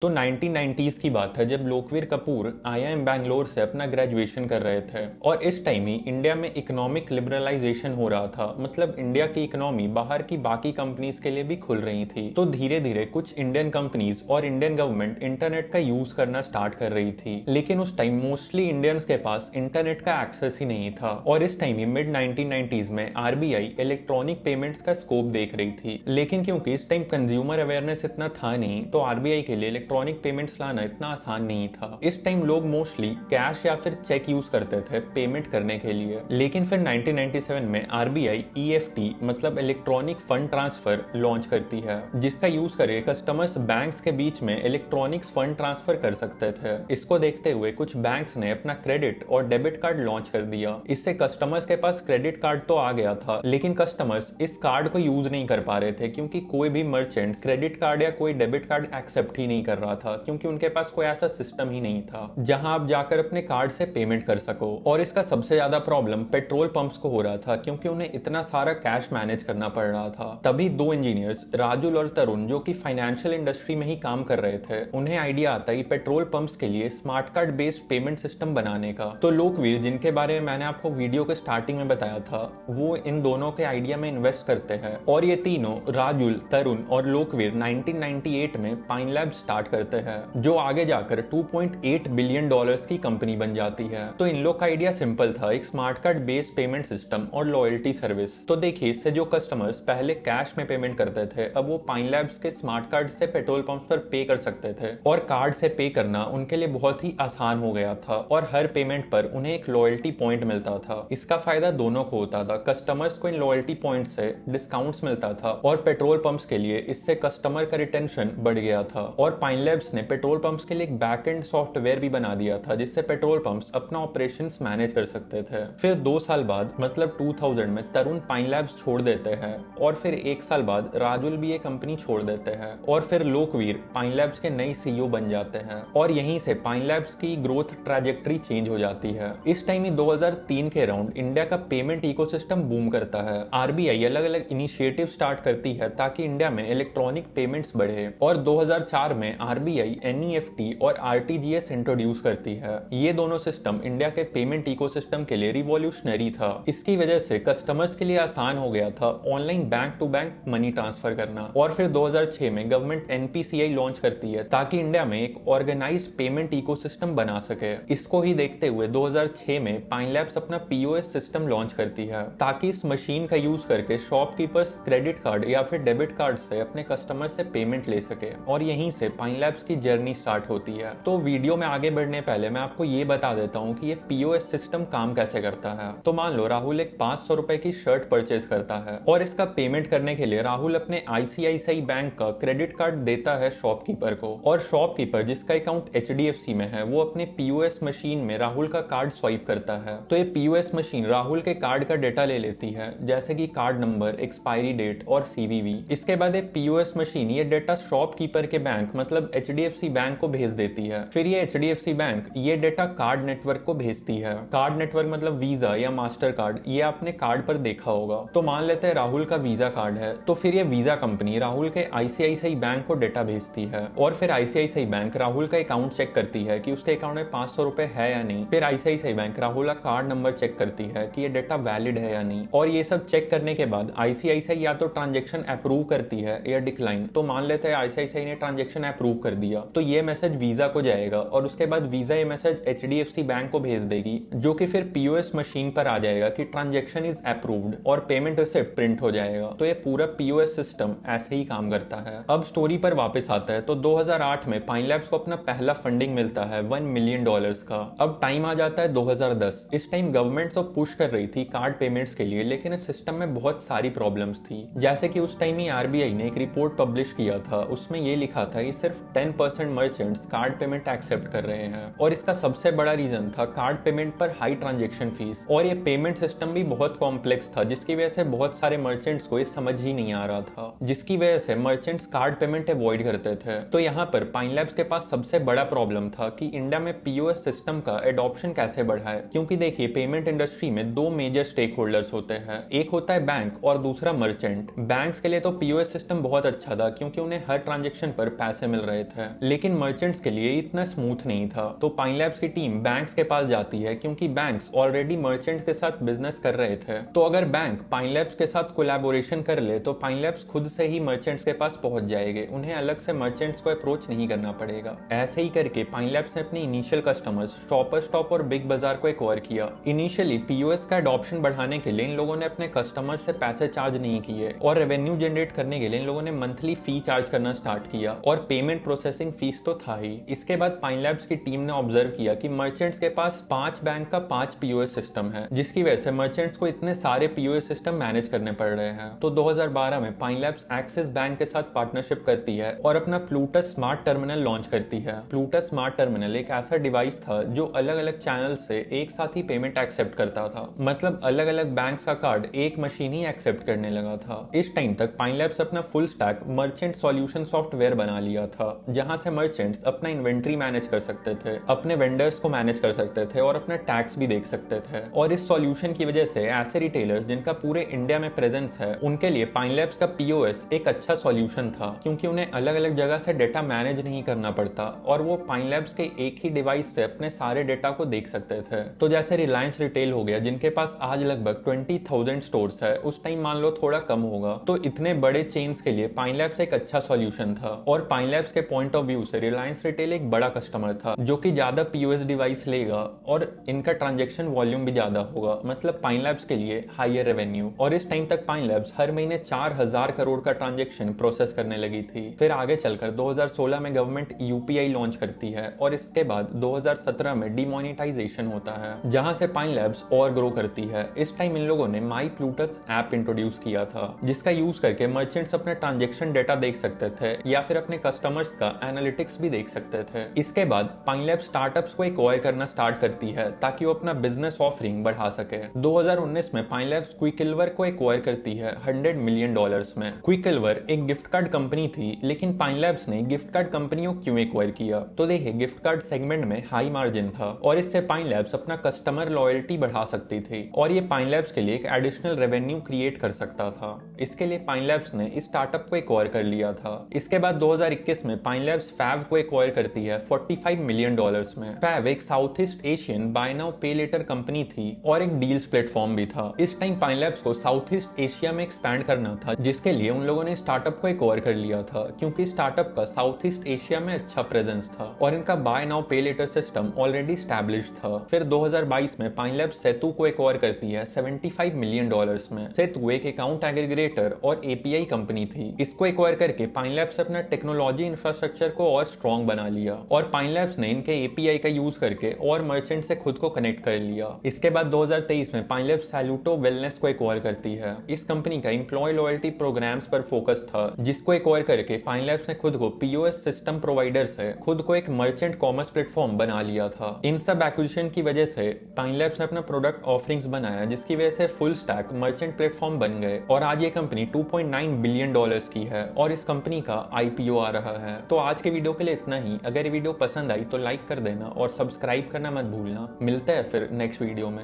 तो 1990s की बात है जब लोकवीर कपूर आईआईएम बैंगलोर से अपना ग्रेजुएशन कर रहे थे और इस टाइम ही इंडिया में इकोनॉमिक लिबरलाइजेशन हो रहा था। मतलब इंडिया की इकोनॉमी बाहर की बाकी कंपनीज के लिए भी खुल रही थी। तो धीरे धीरे कुछ इंडियन कंपनीज और इंडियन गवर्नमेंट इंटरनेट का यूज करना स्टार्ट कर रही थी, लेकिन उस टाइम मोस्टली इंडियंस के पास इंटरनेट का एक्सेस ही नहीं था। और इस टाइम ही मिड 1990s में आरबीआई इलेक्ट्रॉनिक पेमेंट्स का स्कोप देख रही थी, लेकिन क्योंकि इस टाइम कंज्यूमर अवेयरनेस इतना था नहीं तो आरबीआई के लिए इलेक्ट्रॉनिक पेमेंट्स लाना इतना आसान नहीं था। इस टाइम लोग मोस्टली कैश या फिर चेक यूज करते थे पेमेंट करने के लिए, लेकिन फिर 1997 में आरबीआई ईएफटी मतलब इलेक्ट्रॉनिक फंड ट्रांसफर लॉन्च करती है, जिसका यूज करके कस्टमर्स बैंक्स के बीच में इलेक्ट्रॉनिक्स फंड ट्रांसफर कर सकते थे। इसको देखते हुए कुछ बैंक्स ने अपना क्रेडिट और डेबिट कार्ड लॉन्च कर दिया। इससे कस्टमर्स के पास क्रेडिट कार्ड तो आ गया था, लेकिन कस्टमर्स इस कार्ड को यूज नहीं कर पा रहे थे क्योंकि कोई भी मर्चेंट क्रेडिट कार्ड या कोई डेबिट कार्ड एक्सेप्ट ही नहीं कर रहा था, क्योंकि उनके पास कोई ऐसा सिस्टम ही नहीं था जहां आप जाकर अपने कार्ड से पेमेंट कर सको। और इसका सबसे ज्यादा प्रॉब्लम पेट्रोल पंप्स को हो रहा था, क्योंकि उन्हें इतना सारा कैश मैनेज करना पड़ रहा था। तभी दो इंजीनियर्स राजुल और तरुण, जो कि फाइनेंशियल इंडस्ट्री में ही काम कर रहे थे, उन्हें आइडिया आता है पेट्रोल पंप्स के लिए smart card based payment system बनाने का। तो लोकवीर, जिनके बारे में मैंने आपको वीडियो के स्टार्टिंग में बताया था, वो इन दोनों के आइडिया में इन्वेस्ट करते हैं और ये तीनों राजुल, तरुण और लोकवीर 1998 में पाइन लैब स्टार्ट करते हैं, जो आगे जाकर 2.8 बिलियन डॉलर्स की कंपनी बन जाती है। तो इन लोग का आइडिया सिंपल था, एक smart card based payment system और लॉयल्टी सर्विस। तो देखिए, इससे जो कस्टमर्स पहले कैश में पेमेंट करते थे, अब वो पाइन लैब्स के स्मार्ट कार्ड से पेट्रोल पंप पर पे कर सकते थे और कार्ड से पे करना उनके लिए बहुत ही आसान हो गया था और हर पेमेंट पर उन्हें एक लॉयल्टी पॉइंट मिलता था। इसका फायदा दोनों को होता था, कस्टमर्स को इन लॉयल्टी पॉइंट से डिस्काउंट्स मिलता था और पेट्रोल पंप्स के लिए इससे कस्टमर का रिटेंशन बढ़ गया था। और पाइन लैब्स ने पेट्रोल पंप्स के लिए एक बैकएंड सॉफ्टवेयर भी बना दिया था, जिससे पेट्रोल पंप्स अपना ऑपरेशंस मैनेज कर सकते थे। फिर 2 साल बाद मतलब 2000 में तरुण पाइन लैब्स छोड़ देते हैं और फिर 1 साल बाद राजुल भी ये कंपनी छोड़ देते हैं और फिर लोकवीर पाइन लैब्स के नए सीईओ बन जाते हैं और यहीं से पाइन लैब्स की ग्रोथ ट्रैजेक्टरी चेंज हो जाती है। इस टाइम ही 2003 के अराउंड इंडिया का पेमेंट इकोसिस्टम बूम करता है। आरबीआई अलग अलग इनिशिएटिव स्टार्ट करती है ताकि इंडिया में इलेक्ट्रॉनिक पेमेंट्स बढ़े और 2004 में आरबीआई एनईएफटी और आरटीजीएस इंट्रोड्यूस करती है। ये दोनों सिस्टम इंडिया के पेमेंट इकोसिस्टम के लिए रिवॉल्यूशनरी था। इसकी वजह से कस्टमर्स के लिए आसान हो गया था online bank to bank money transfer करना। और फिर 2006 में गवर्नमेंट एनपीसीआई लॉन्च करती है ताकि इंडिया में एक ऑर्गेनाइज्ड पेमेंट इकोसिस्टम बना सके। इसको ही देखते हुए 2006 में पाइन लैब्स अपना पीओएस सिस्टम लॉन्च करती है ताकि इस मशीन का यूज करके शॉपकीपर्स क्रेडिट कार्ड या फिर डेबिट कार्ड से अपने कस्टमर से पेमेंट ले सके और यहीं से पाइन लैब्स की जर्नी स्टार्ट होती है। तो वीडियो में आगे बढ़ने पहले मैं आपको ये बता देता हूँ कि ये पीओएस सिस्टम काम कैसे करता है। तो मान लो राहुल एक 500 रुपए की शर्ट परचेज करता है और इसका पेमेंट करने के लिए राहुल अपने आईसीआईसीआई बैंक का क्रेडिट कार्ड देता है शॉपकीपर को और शॉपकीपर, जिसका अकाउंट एचडीएफसी में है, वो अपने पीओएस मशीन में राहुल का कार्ड स्वाइप करता है। तो ये पीओएस मशीन राहुल के कार्ड का डेटा ले लेती है, जैसे कि कार्ड नंबर, एक्सपायरी डेट और सीवीवी। इसके बाद ये पीओएस मशीन ये डेटा शॉपकीपर के बैंक मतलब एचडीएफसी बैंक को भेज देती है। फिर ये एचडीएफसी बैंक ये डेटा कार्ड नेटवर्क को भेजती है। कार्ड नेटवर्क मतलब वीजा या मास्टर कार्ड, ये आपने कार्ड पर देखा होगा। तो मान लेते हैं राहुल का वीजा कार्ड है, तो फिर ये वीजा कंपनी राहुल के आईसीआईसीआई बैंक को डेटा भेजती है और फिर आईसीआईसीआई बैंक राहुल का अकाउंट चेक करती है कि उसके अकाउंट में 500 रुपए है या नहीं। फिर आईसीआईसीआई बैंक राहुल का कार्ड नंबर चेक करती है कि ये डेटा वैलिड है या नहीं और ये सब चेक करने के बाद आईसीआईसीआई या तो ट्रांजेक्शन अप्रूव करती है या डिक्लाइन। तो मान लेते हैं आईसीआईसीआई ने ट्रांजेक्शन अप्रूव कर दिया, तो ये मैसेज वीजा को जाएगा और उसके बाद वीजा ये मैसेज एचडीएफसी बैंक को भेज देगी, जो कि फिर पीओएस मशीन पर आ जाएगा कि ट्रांजेक्शन इज अप्रूव्ड और पेमेंट उससे प्रिंट हो जाएगा। तो ये पूरा पीओएस सिस्टम ऐसे ही काम करता है। अब स्टोरी पर वापस आता है तो 2008 में पाइन लैब्स को अपना पहला फंडिंग मिलता है $1 मिलियन का। अब टाइम आ जाता है 2010। इस टाइम गवर्नमेंट तो पुश कर रही थी कार्ड पेमेंट्स के लिए, लेकिन इस सिस्टम में बहुत सारी प्रॉब्लम्स थी। जैसे कि उस टाइम ही आरबीआई ने एक रिपोर्ट पब्लिश किया था, उसमें ये लिखा था कि सिर्फ 10% मर्चेंट्स कार्ड पेमेंट एक्सेप्ट कर रहे हैं और इसका सबसे बड़ा रीजन था कार्ड पेमेंट पर हाई ट्रांजेक्शन फीस। और ये पेमेंट सिस्टम भी बहुत कॉम्प्लेक्स था, जिसकी वजह से बहुत सारे मर्चेंट्स को ये समझ ही नहीं आ रहा था, जिसकी वजह से मर्चेंट्स कार्ड पेमेंट अवॉइड करते थे। तो यहाँ पर पाइन लैब्स के पास सबसे बड़ा प्रॉब्लम था कि इंडिया में पीओएस सिस्टम का एडॉप्शन कैसे बढ़ाए, क्योंकि देखिए पेमेंट इंडस्ट्री में दो मेजर स्टेक होल्डर्स होते हैं, एक होता है बैंक और दूसरा मर्चेंट। बैंक्स के लिए तो पीओएस सिस्टम बहुत अच्छा था क्योंकि उन्हें हर ट्रांजेक्शन पर पैसे मिल रहे थे, लेकिन मर्चेंट्स के लिए इतना स्मूथ नहीं था। तो पाइन लैब्स की टीम बैंक्स के पास जाती है, क्योंकि बैंक्स ऑलरेडी मर्चेंट्स के साथ बिजनेस कर रहे थे। तो अगर बैंक पाइन लैब्स के साथ कोलैबोरेशन कर ले तो पाइन लैब्स खुद से ही मर्चेंट्स के पास पहुंच जाएंगे, उन्हें अलग से मर्चेंट्स को अप्रोच नहीं करना पड़ेगा। ऐसे ही करके पाइन लैब्स ने अपने इनिशियल कस्टमर्स शॉपर स्टॉप और बिग बाजार को एक्वायर किया। इनिशियली पीओएस का अडॉप्शन बढ़ाने के लिए इन लोगों ने अपने कस्टमर्स से पैसे चार्ज नहीं किए, और रेवेन्यू जनरेट करने के लिए इन लोगों ने मंथली फी चार्ज करना स्टार्ट किया, और पेमेंट प्रोसेसिंग फीस तो था ही। इसके बाद पाइन लैब्स की टीम ने ऑब्जर्व किया कि मर्चेंट्स के पास 5 बैंक का 5 पीओएस सिस्टम है, जिसकी वजह से मर्चेंट्स को इतने सारे पीओएस सिस्टम मैनेज करने पड़ रहे हैं। तो 2012 में पाइन लैब्स एक्सिस बैंक के साथ पार्टनरशिप करती है और अपना प्लूटस स्मार्ट टर्मिनल लॉन्च करती है। प्लूटस स्मार्ट टर्मिनल एक ऐसा डिवाइस था जो अलग अलग चैनल से एक साथ ही पेमेंट एक्सेप्ट करता था, मतलब अलग अलग बैंक का कार्ड एक मशीन ही एक्सेप्ट करने लगा था। इस टाइम तक पाइन लैब्स अपना full stack merchant solution software बना लिया था, जहां से मर्चेंट्स अपना इन्वेंट्री मैनेज कर सकते थे, अपने वेंडर्स को मैनेज कर सकते थे और अपना टैक्स भी देख सकते थे। और इस सॉल्यूशन की वजह से ऐसे रिटेलर्स जिनका पूरे इंडिया में प्रेजेंस है, उनके लिए पाइन लैब्स का पीओएस एक अच्छा सॉल्यूशन था, क्योंकि उन्हें अलग अलग जगह से डेटा मैनेज नहीं करना पड़ता और वो पाइन लैब्स के एक ही डिवाइस से अपने सारे डेटा को देख सकते थे। तो जैसे रिलायंस रिटेल हो गया, जिनके पास आज लगभग 20,000 स्टोर्स है, उस टाइम मान लो थोड़ा कम होगा, तो इतने बड़े चेन्स के लिए पाइन लैब्स एक अच्छा सॉल्यूशन था। और पाइन लैब्स के पॉइंट ऑफ व्यू से रिलायंस रिटेल एक बड़ा कस्टमर था, जो कि ज्यादा पीओएस डिवाइस लेगा और इनका ट्रांजेक्शन वॉल्यूम भी ज्यादा होगा, मतलब पाइन लैब्स के लिए हायर रेवेन्यू। और इस टाइम तक पाइन लैब्स हर महीने 4,000 करोड़ का ट्रांजेक्शन प्रोसेस करने लगी थी। फिर आगे चलकर 2016 में गवर्नमेंट यूपीआई लॉन्च करती है, और इसके बाद 2017 में डिमोनेटाइजेशन होता है, जहां से पाइन लैब्स और ग्रो करती है। इस टाइम इन लोगों ने माई प्लूटस ऐप इंट्रोड्यूस किया था, जिसका यूज करके मर्चेंट्स अपने ट्रांजेक्शन डेटा देख सकते थे या फिर अपने कस्टमर्स का एनालिटिक्स भी देख सकते थे। इसके बाद पाइन लैब्स स्टार्टअप्स को एक्वायर करना स्टार्ट करती है, ताकि वो अपना बिजनेस ऑफरिंग बढ़ा सके। 2019 में पाइन लैब्स क्विकसिल्वर को एक्वायर करती है $100 मिलियन में। क्विकसिल्वर एक गिफ्ट कार्ड कंपनी थी, लेकिन पाइन लैब्स ने गिफ्ट कार्ड कंपनियों क्यों एक्वायर किया? तो देखिए, गिफ्ट कार्ड सेगमेंट में हाई मार्जिन था और इससे पाइन लैब्स अपना कस्टमर लॉयल्टी बढ़ा सकती थी, और ये पाइन लैब्स के लिए एक एडिशनल रेवेन्यू क्रिएट कर सकता था। इसके लिए पाइन लैब्स ने इस स्टार्टअप को एक्वायर कर लिया था। इसके बाद 2021 में पाइन लैब्स फैव को एक्वायर करती है $45 मिलियन में। फैव एक South East Asian buy now pay later company थी और एक डील्स प्लेटफॉर्म भी था। इस टाइम पाइन लैब्स को साउथ ईस्ट एशिया में एक्सपैंड करना था, जिसके लिए उन लोगों ने स्टार्टअप को एक्वायर कर लिया था, क्योंकि स्टार्टअप का साउथ ईस्ट एशिया में अच्छा प्रेजेंस था और इनका bye now pay letter system already established था। फिर 2022 में पाइन लैब्स सेतु को एक्वायर करती है $75 मिलियन में। सेतु एक अकाउंट एग्रीगेटर और एपीआई कंपनी थी। इसको एक्वायर करके पाइन लैब्स अपना टेक्नोलॉजी इंफ्रास्ट्रक्चर को और स्ट्रॉन्ग बना लिया, और पाइन लैब्स ने इनके एपीआई का यूज करके और मर्चेंट से खुद को कनेक्ट कर लिया। इसके बाद 2023 में पाइन लैब्स सैल्यूटो वेलनेस को एक्वायर करती है। इस कंपनी का एम्प्लॉय लॉयल्टी प्रोग्राम्स पर फोकस था, जिसको एक्वायर करके पाइन लैब्स ने खुद को पीओएस सिस्टम प्रोवाइडर से खुद को एक मर्चेंट कॉमर्स प्लेटफॉर्म बना लिया था। इन सब एक्विजिशन की वजह से पाइन लैब्स ने अपना प्रोडक्ट ऑफरिंग्स बनाया, जिसकी वजह से फुल स्टैक मर्चेंट प्लेटफॉर्म बन गए, और आज ये कंपनी $2.9 बिलियन की है और इस कंपनी का आईपीओ आ रहा है। तो आज के वीडियो के लिए इतना ही। अगर ये वीडियो पसंद आई तो लाइक कर देना और सब्सक्राइब करना मत भूलना। मिलते हैं फिर नेक्स्ट वीडियो में।